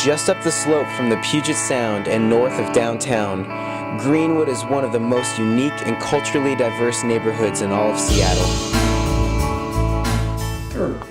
Just up the slope from the Puget Sound and north of downtown, Greenwood is one of the most unique and culturally diverse neighborhoods in all of Seattle. There are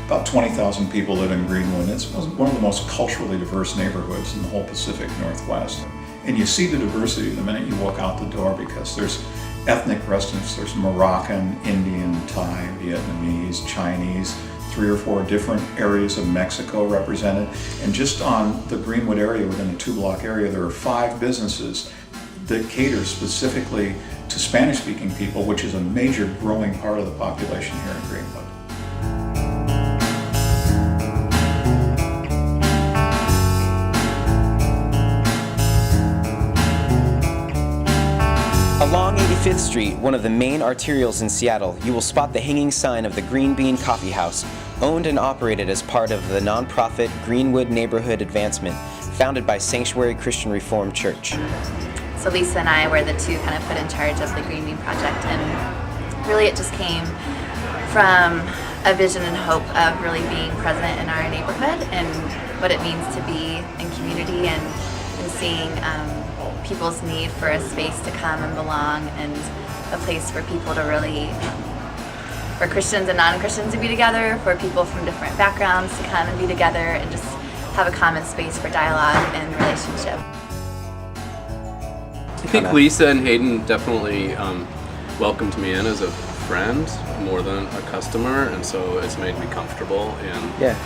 about 20,000 people live in Greenwood. It's one of the most culturally diverse neighborhoods in the whole Pacific Northwest. And you see the diversity the minute you walk out the door, because there's ethnic residents. There's Moroccan, Indian, Thai, Vietnamese, Chinese, 3 or 4 different areas of Mexico represented. And just on the Greenwood area, within a 2-block area, there are 5 businesses that cater specifically to Spanish-speaking people, which is a major growing part of the population here in Greenwood. Along 85th Street, one of the main arterials in Seattle, you will spot the hanging sign of the Green Bean Coffee House, owned and operated as part of the nonprofit Greenwood Neighborhood Advancement, founded by Sanctuary Christian Reformed Church. So Lisa and I were the two kind of put in charge of the Green Bean Project, and really it just came from a vision and hope of really being present in our neighborhood and what it means to be in community, and seeing people's need for a space to come and belong, and a place for people to really, for Christians and non-Christians to be together, for people from different backgrounds to come and be together and just have a common space for dialogue and relationship. I think Lisa and Hayden definitely welcomed me in as a friend more than a customer, and so it's made me comfortable in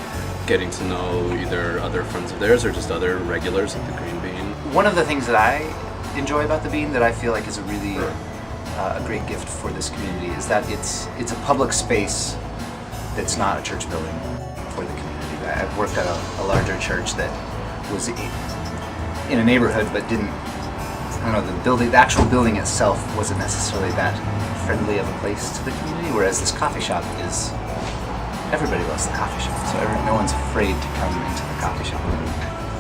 getting to know either other friends of theirs or just other regulars at the Green Bean. One of the things that I enjoy about the Bean that I feel like is a really a great gift for this community is that it's a public space that's not a church building for the community. I've worked at a larger church that was in a neighborhood but didn't, I don't know, the actual building itself wasn't necessarily that friendly of a place to the community, whereas this coffee shop is, everybody loves the coffee shop, so no one's afraid to come into the coffee shop.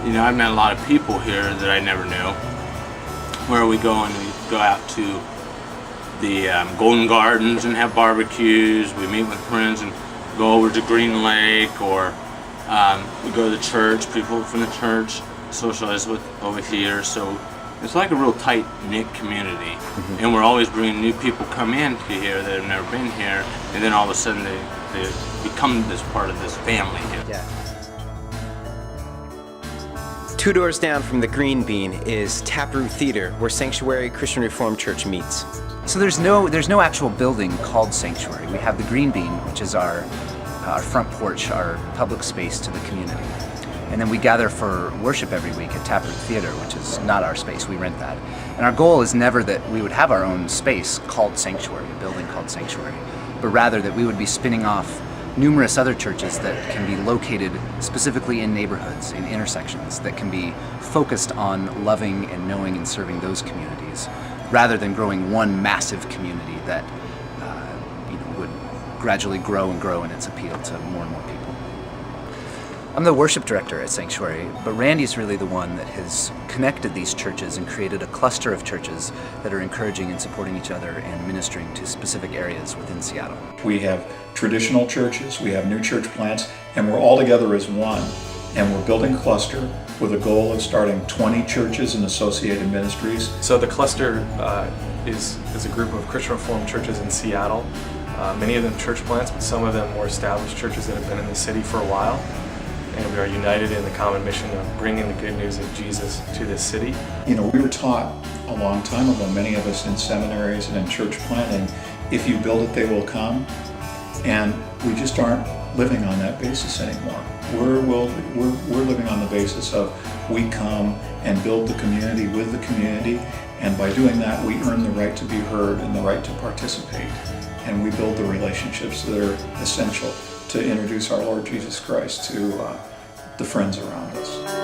You know, I've met a lot of people here that I never knew. Where we go out to the Golden Gardens and have barbecues. We meet with friends and go over to Green Lake, or we go to the church. People from the church socialize with over here. So it's like a real tight-knit community. Mm-hmm. And we're always bringing new people come in to here that have never been here, and then all of a sudden they become this part of this family here. Yeah. 2 doors down from the Green Bean is Taproot Theater, where Sanctuary Christian Reformed Church meets. So there's no actual building called Sanctuary. We have the Green Bean, which is our front porch, our public space to the community. And then we gather for worship every week at Taproot Theater, which is not our space, we rent that. And our goal is never that we would have our own space called Sanctuary, a building called Sanctuary, but rather that we would be spinning off numerous other churches that can be located specifically in neighborhoods, in intersections, that can be focused on loving and knowing and serving those communities, rather than growing one massive community that would gradually grow and grow in its appeal to more and more people. I'm the worship director at Sanctuary, but Randy's really the one that has connected these churches and created a cluster of churches that are encouraging and supporting each other and ministering to specific areas within Seattle. We have traditional churches, we have new church plants, and we're all together as one. And we're building a cluster with a goal of starting 20 churches and associated ministries. So the cluster is a group of Christian Reformed churches in Seattle. Many of them church plants, but some of them more established churches that have been in the city for a while. And we are united in the common mission of bringing the good news of Jesus to this city. You know, we were taught a long time ago, many of us in seminaries and in church planting, if you build it, they will come. And we just aren't living on that basis anymore. We're living on the basis of we come and build the community with the community, and by doing that we earn the right to be heard and the right to participate. And we build the relationships that are essential to introduce our Lord Jesus Christ to the friends around us.